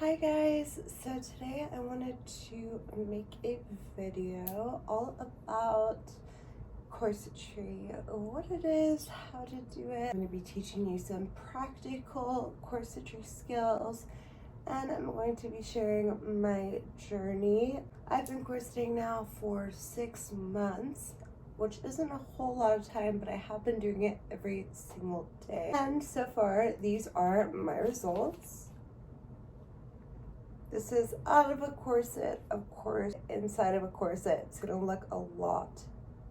Hi guys, so today I wanted to make a video all about corsetry, what it is, how to do it. I'm going to be teaching you some practical corsetry skills, and I'm going to be sharing my journey. I've been corseting now for 6 months, which isn't a whole lot of time, but I have been doing it every single day. And so far, these are my results. This is out of a corset, of course. Inside of a corset, it's gonna look a lot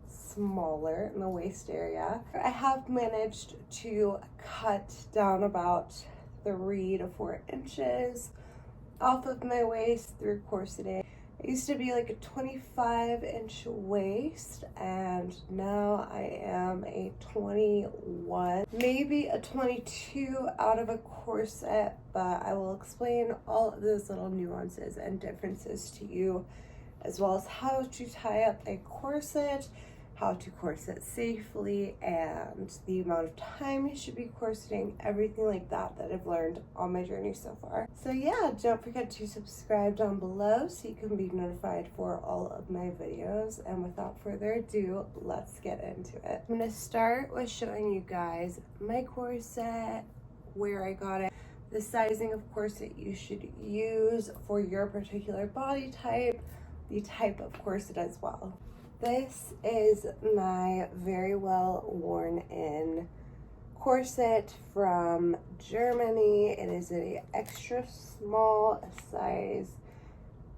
smaller in the waist area. I have managed to cut down about 3 to 4 inches off of my waist through corseting. It used to be like a 25-inch waist, and now I am a 21, maybe a 22 out of a corset, but I will explain all of those little nuances and differences to you, as well as how to tie up a corset, how to corset safely, and the amount of time you should be corseting, everything like that I've learned on my journey so far. So yeah, don't forget to subscribe down below so you can be notified for all of my videos. And without further ado, let's get into it. I'm gonna start with showing you guys my corset, where I got it, the sizing of corset you should use for your particular body type, the type of corset as well. This is my very well worn in corset from Germany. It is an extra small size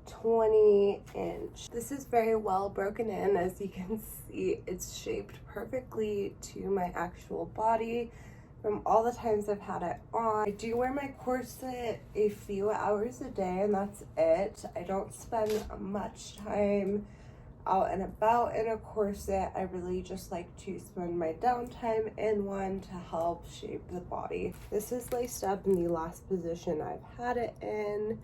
20-inch. This is very well broken in. As you can see, it's shaped perfectly to my actual body from all the times I've had it on. I do wear my corset a few hours a day, and that's it. I don't spend much time out and about in a corset. I really just like to spend my downtime in one to help shape the body. This is laced up in the last position I've had it in,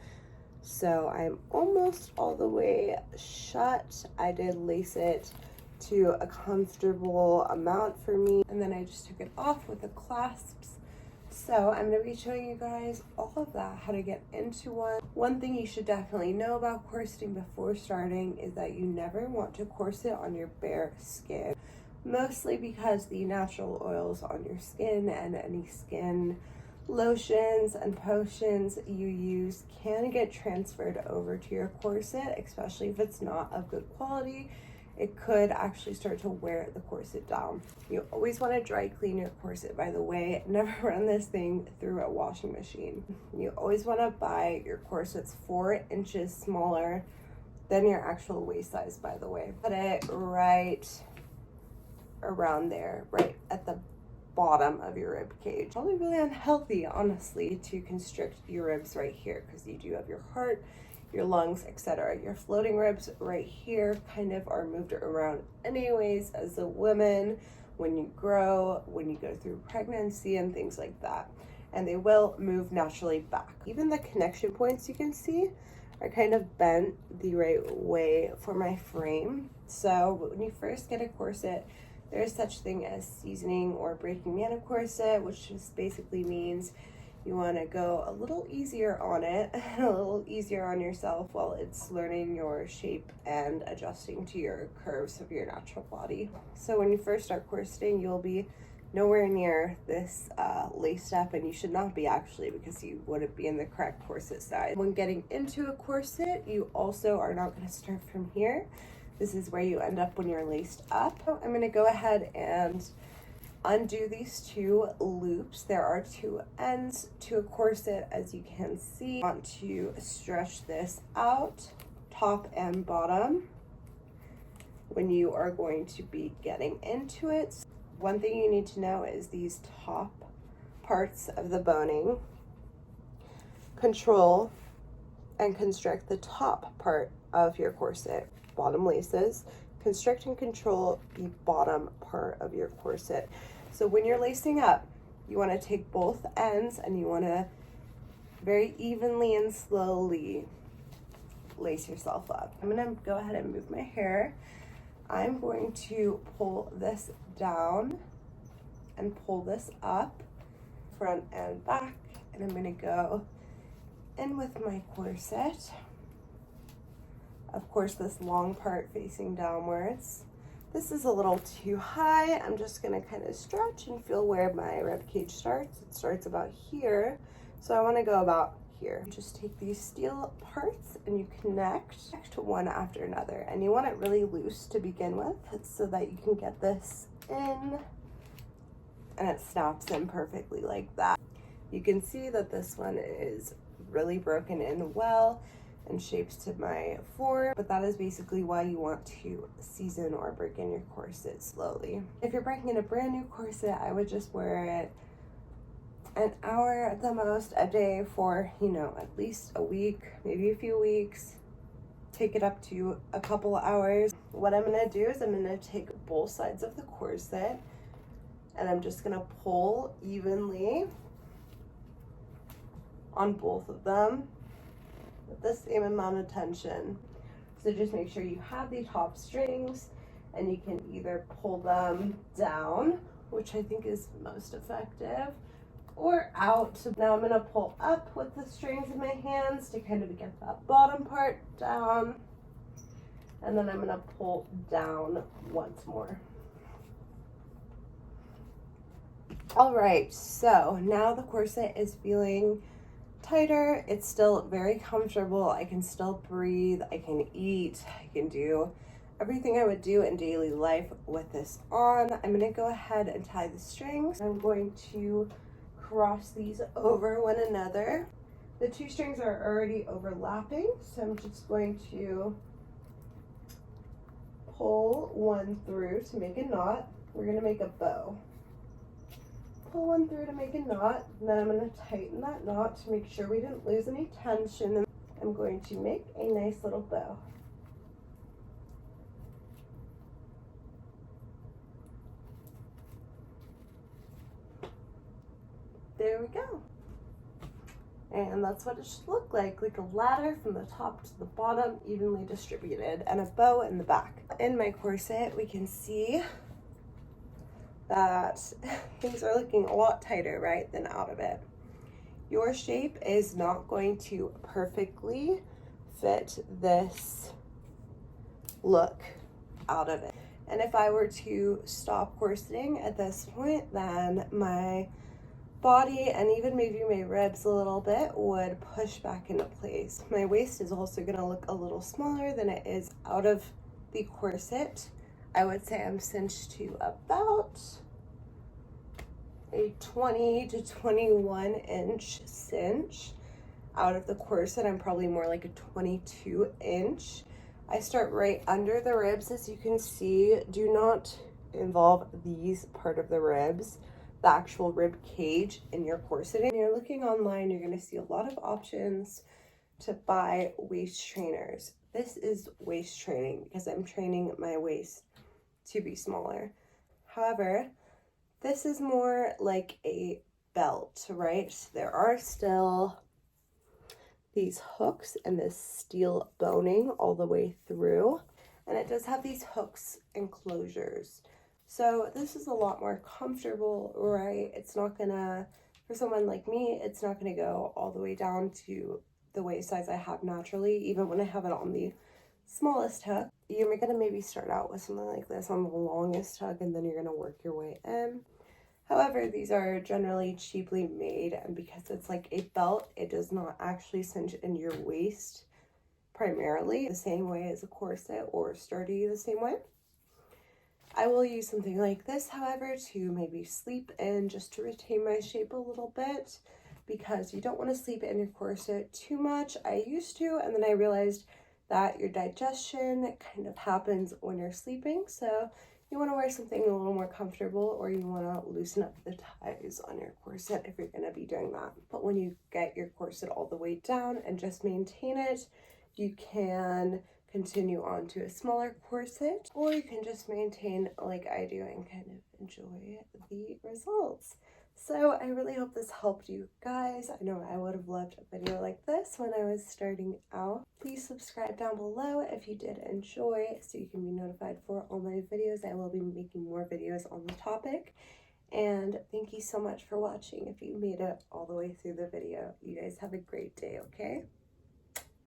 so I'm almost all the way shut. I did lace it to a comfortable amount for me, and then I just took it off with the clasps. So I'm going to be showing you guys all of that, how to get into one. One thing you should definitely know about corseting before starting is that you never want to corset on your bare skin, mostly because the natural oils on your skin and any skin lotions and potions you use can get transferred over to your corset, especially if it's not of good quality. It could actually start to wear the corset down. You always want to dry clean your corset, by the way. Never run this thing through a washing machine. You always want to buy your corsets 4 inches smaller than your actual waist size, by the way. Put it right around there, right at the bottom of your rib cage. Probably really unhealthy, honestly, to constrict your ribs right here, because you do have your heart, your lungs, etc. Your floating ribs right here kind of are moved around anyways as a woman when you grow, when you go through pregnancy and things like that, and they will move naturally back. Even the connection points you can see are kind of bent the right way for my frame. So when you first get a corset, there's such thing as seasoning or breaking in a corset, which just basically means you want to go a little easier on it and a little easier on yourself while it's learning your shape and adjusting to your curves of your natural body. So when you first start corseting, you'll be nowhere near this laced up, and you should not be actually, because you wouldn't be in the correct corset size. When getting into a corset, you also are not going to start from here. This is where you end up when you're laced up. I'm going to go ahead and undo these 2 loops. There are 2 ends to a corset, as you can see. I want to stretch this out, top and bottom, when you are going to be getting into it. One thing you need to know is these top parts of the boning control and constrict the top part of your corset. Bottom laces constrict and control the bottom part of your corset. So when you're lacing up, you want to take both ends and you want to very evenly and slowly lace yourself up. I'm going to go ahead and move my hair. I'm going to pull this down and pull this up, front and back, and I'm going to go in with my corset. Of course, this long part facing downwards. This is a little too high. I'm just gonna kind of stretch and feel where my rib cage starts. It starts about here. So I wanna go about here. Just take these steel parts and you connect to one after another. And you want it really loose to begin with so that you can get this in and it snaps in perfectly like that. You can see that this one is really broken in well and shapes to my form, but that is basically why you want to season or break in your corset slowly. If you're breaking in a brand new corset, I would just wear it an hour at the most a day for, you know, at least a week, maybe a few weeks. Take it up to a couple hours. What I'm gonna do is I'm gonna take both sides of the corset and I'm just gonna pull evenly on both of them with the same amount of tension. So just make sure you have the top strings and you can either pull them down, which I think is most effective, or out. So now I'm gonna pull up with the strings in my hands to kind of get that bottom part down. And then I'm gonna pull down once more. All right, so now the corset is feeling tighter. It's still very comfortable. I can still breathe, I can eat, I can do everything I would do in daily life with this on. I'm gonna go ahead and tie the strings. I'm going to cross these over one another. The two strings are already overlapping, so I'm just going to pull one through to make a knot. We're gonna make a bow. Pull one through to make a knot, and then I'm going to tighten that knot to make sure we didn't lose any tension. And I'm going to make a nice little bow. There we go. And that's what it should look like a ladder from the top to the bottom, evenly distributed, and a bow in the back. In my corset, we can see that things are looking a lot tighter, right, than out of it. Your shape is not going to perfectly fit this look out of it. And if I were to stop corseting at this point, then my body and even maybe my ribs a little bit would push back into place. My waist is also gonna look a little smaller than it is out of the corset. I would say I'm cinched to about a 20 to 21 inch cinch. Out of the corset, I'm probably more like a 22 inch. I start right under the ribs, as you can see. Do not involve these part of the ribs, the actual rib cage, in your corseting. When you're looking online, you're gonna see a lot of options to buy waist trainers. This is waist training because I'm training my waist to be smaller. However, this is more like a belt, right? There are still these hooks and this steel boning all the way through, and it does have these hooks and closures. So this is a lot more comfortable, right? It's not gonna, for someone like me, it's not gonna go all the way down to the waist size I have naturally, even when I have it on the smallest hook. You're gonna maybe start out with something like this on the longest hook, and then you're gonna work your way in. However, these are generally cheaply made, and because it's like a belt, it does not actually cinch in your waist primarily the same way as a corset or sturdy the same way. I will use something like this, however, to maybe sleep in, just to retain my shape a little bit, because you don't want to sleep in your corset too much. I used to, and then I realized that your digestion kind of happens when you're sleeping, so you want to wear something a little more comfortable, or you want to loosen up the ties on your corset if you're going to be doing that. But when you get your corset all the way down and just maintain it, you can continue on to a smaller corset, or you can just maintain like I do and kind of enjoy the results. So I really hope this helped you guys. I know I would have loved a video like this when I was starting out. Please subscribe down below if you did enjoy, so you can be notified for all my videos. I will be making more videos on the topic. And thank you so much for watching if you made it all the way through the video. You guys have a great day, okay?